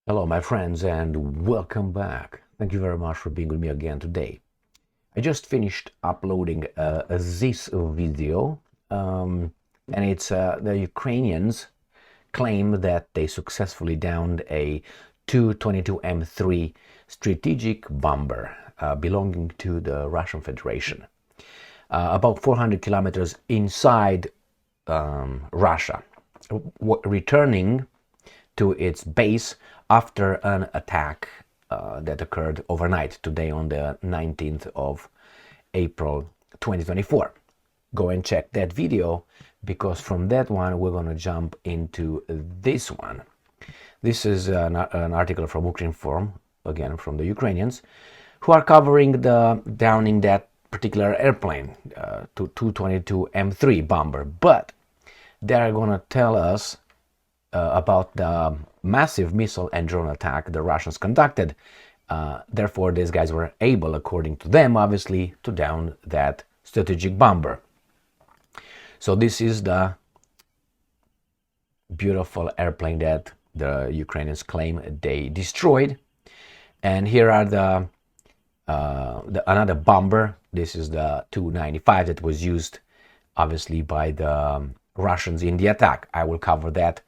Hello, my friends, and welcome back. Thank you very much for being with me again today. I just finished uploading this video, and it's the Ukrainians claim that they successfully downed a Tu-22 M3 strategic bomber belonging to the Russian Federation, about 400 kilometers inside Russia, returning to its base after an attack that occurred overnight today on the 19th of April 2024. Go and check that video, because from that one we're going to jump into this one. This is an article from Ukraine Forum, again from the Ukrainians, who are covering the downing that particular airplane, Tu-22 M3 bomber, but they're going to tell us about the massive missile and drone attack the Russians conducted. Therefore, these guys were able, according to them, obviously, to down that strategic bomber. So this is the beautiful airplane that the Ukrainians claim they destroyed. And here are the another bomber. This is the Tu-95 that was used, obviously, by the Russians in the attack. I will cover that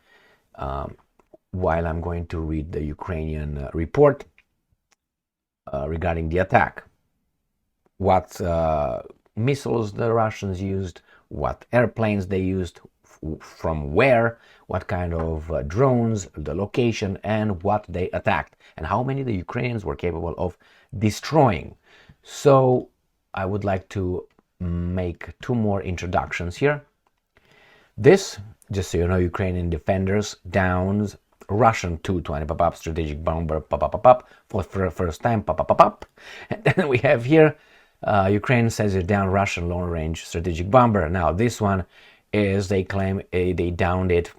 while I'm going to read the Ukrainian report regarding the attack. What missiles the Russians used, what airplanes they used, from where, what kind of drones, the location, and what they attacked, and how many the Ukrainians were capable of destroying. So I would like to make two more introductions here. This, just so you know, Ukrainian defenders downs Russian Tu-25 strategic bomber for the first time. And then we have here Ukraine says it down Russian long-range strategic bomber. Now this one is, they claim they downed it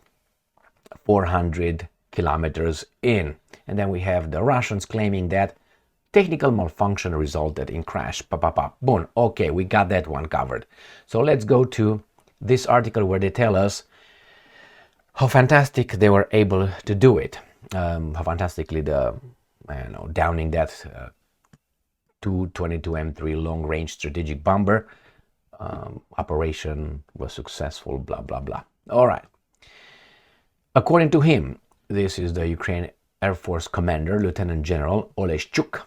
400 kilometers in. And then we have the Russians claiming that technical malfunction resulted in crash. Boom. Okay, we got that one covered. So let's go to this article where they tell us how fantastic they were able to do it. How fantastically downing that Tu-22 M3 long-range strategic bomber operation was successful, blah, blah, blah. All right. According to him, this is the Ukraine Air Force Commander, Lieutenant General Oleshchuk.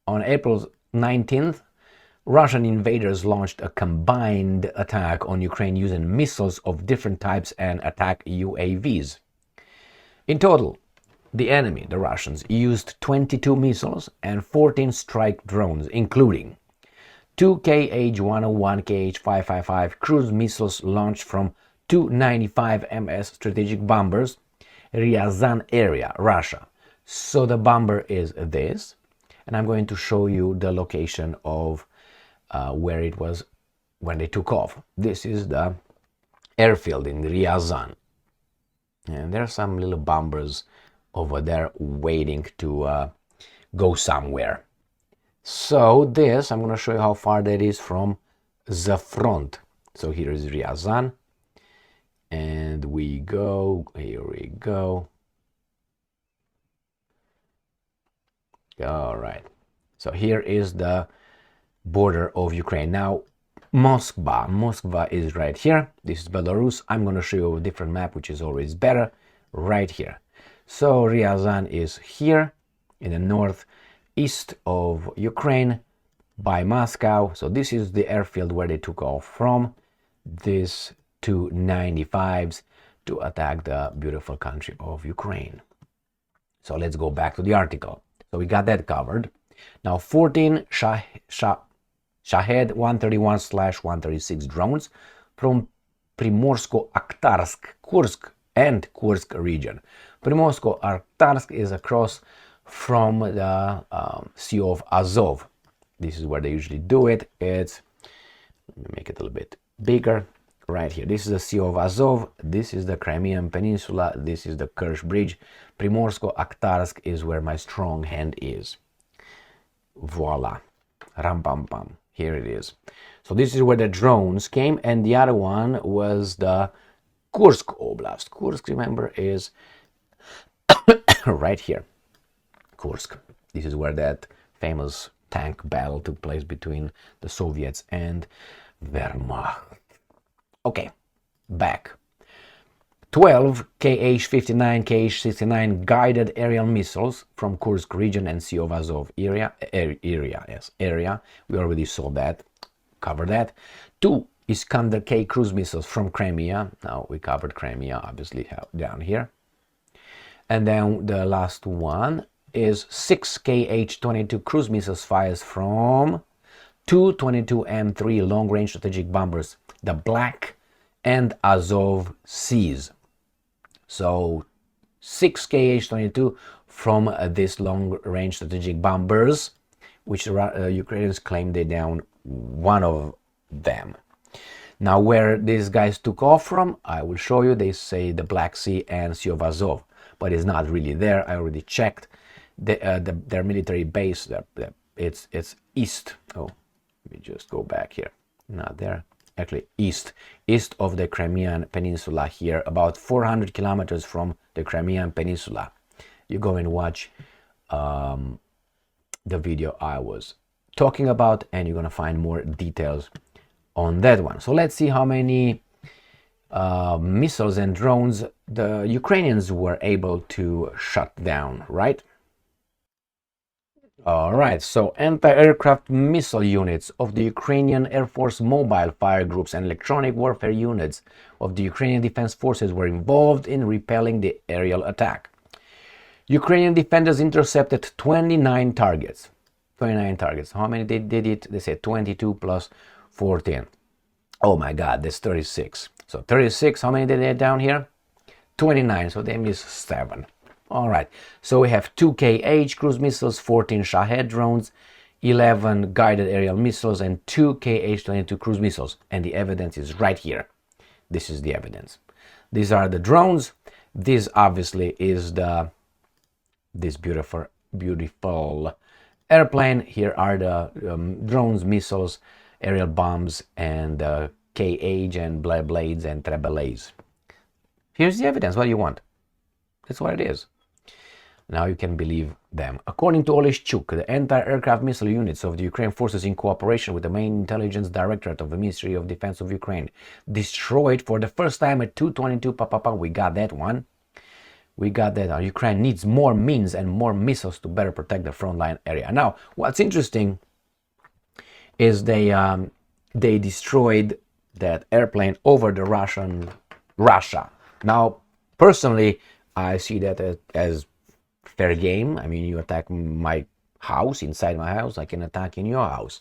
On April 19th, Russian invaders launched a combined attack on Ukraine using missiles of different types and attack UAVs. In total, the enemy, the Russians, used 22 missiles and 14 strike drones, including 2 Kh-101, Kh-555 cruise missiles launched from Tu-95 MS strategic bombers, Ryazan area, Russia. So the bomber is this, and I'm going to show you the location of where it was when they took off. This is the airfield in Ryazan, and there are some little bombers over there waiting to go somewhere. So this, I'm going to show you how far that is from the front. So here is Ryazan, and we go, here we go. All right, so here is the border of Ukraine. Now Moskva is right here. This is Belarus. I'm going to show you a different map, which is always better, right here. So Ryazan is here in the northeast of Ukraine by Moscow. So this is the airfield where they took off from, these Tu-95s, to attack the beautiful country of Ukraine. So let's go back to the article. So we got that covered. Now 14 Shahed 131/136 drones from Primorsko-Akhtarsk, Kursk and Kursk region. Primorsko-Akhtarsk is across from the Sea of Azov. This is where they usually do it. It's, let me make it a little bit bigger, right here. This is the Sea of Azov. This is the Crimean Peninsula. This is the Kerch Bridge. Primorsko-Akhtarsk is where my strong hand is. Voila. Ram pam pam. Here it is. So this is where the drones came, and the other one was the Kursk Oblast. Kursk, remember, is right here. Kursk. This is where that famous tank battle took place between the Soviets and Wehrmacht. Okay, back. 12 Kh-59, Kh-69 guided aerial missiles from Kursk region and Sea of Azov area. We already saw that, covered that. 2 Iskander-K cruise missiles from Crimea. Now we covered Crimea, obviously, down here. And then the last one is 6 Kh-22 cruise missiles fires from Tu-22 long-range strategic bombers, the Black and Azov Seas. So 6 Kh-22 from these long-range strategic bombers, which Ukrainians claim they down one of them. Now, where these guys took off from, I will show you. They say the Black Sea and Sea of Azov, but it's not really there. I already checked their military base. It's east. Oh, let me just go back here. Not there. Actually, east of the Crimean Peninsula here, about 400 kilometers from the Crimean Peninsula. You go and watch the video I was talking about, and you're gonna find more details on that one. So let's see how many missiles and drones the Ukrainians were able to shut down, right? All right, so anti-aircraft missile units of the Ukrainian Air Force mobile fire groups and electronic warfare units of the Ukrainian Defense Forces were involved in repelling the aerial attack. Ukrainian defenders intercepted 29 targets. 29 targets. How many they did it? They said 22 plus 14. Oh my God, that's 36. So 36, how many did they down here? 29, so they missed 7. All right, so we have 2 Kh cruise missiles, 14 Shahed drones, 11 guided aerial missiles, and 2 Kh-22 cruise missiles. And the evidence is right here. This is the evidence. These are the drones. This obviously is this beautiful airplane. Here are the drones, missiles, aerial bombs, and Kh and blades and treblades. Here's the evidence. What do you want? That's what it is. Now you can believe them. According to Oleshchuk, the anti-aircraft missile units of the Ukrainian forces, in cooperation with the main intelligence directorate of the Ministry of Defense of Ukraine, destroyed for the first time a Tu-22. We got that one. We got that. Ukraine needs more means and more missiles to better protect the frontline area. Now, what's interesting is they destroyed that airplane over the Russia. Now, personally, I see that as fair game. I mean, you attack my house, inside my house, I can attack in your house.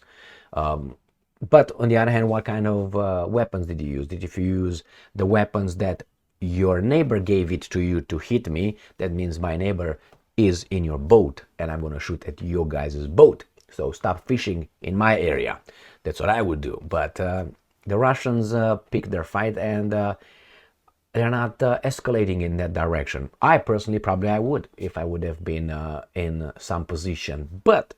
But on the other hand, what kind of weapons did you use? Did you use the weapons that your neighbor gave it to you to hit me? That means my neighbor is in your boat and I'm going to shoot at your guys' boat. So stop fishing in my area. That's what I would do. But the Russians picked their fight and they're not escalating in that direction. I personally, probably I would, if I would have been in some position. But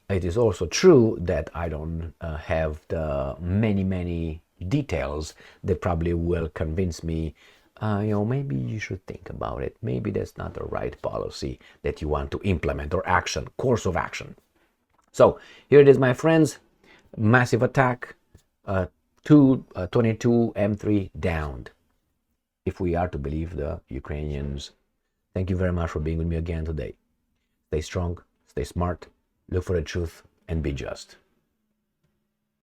it is also true that I don't have the many details that probably will convince me, maybe you should think about it. Maybe that's not the right policy that you want to implement or course of action. So here it is, my friends. Massive attack, Tu-22 M3 downed, if we are to believe the Ukrainians. Thank you very much for being with me again today. Stay strong, stay smart, look for the truth, and be just.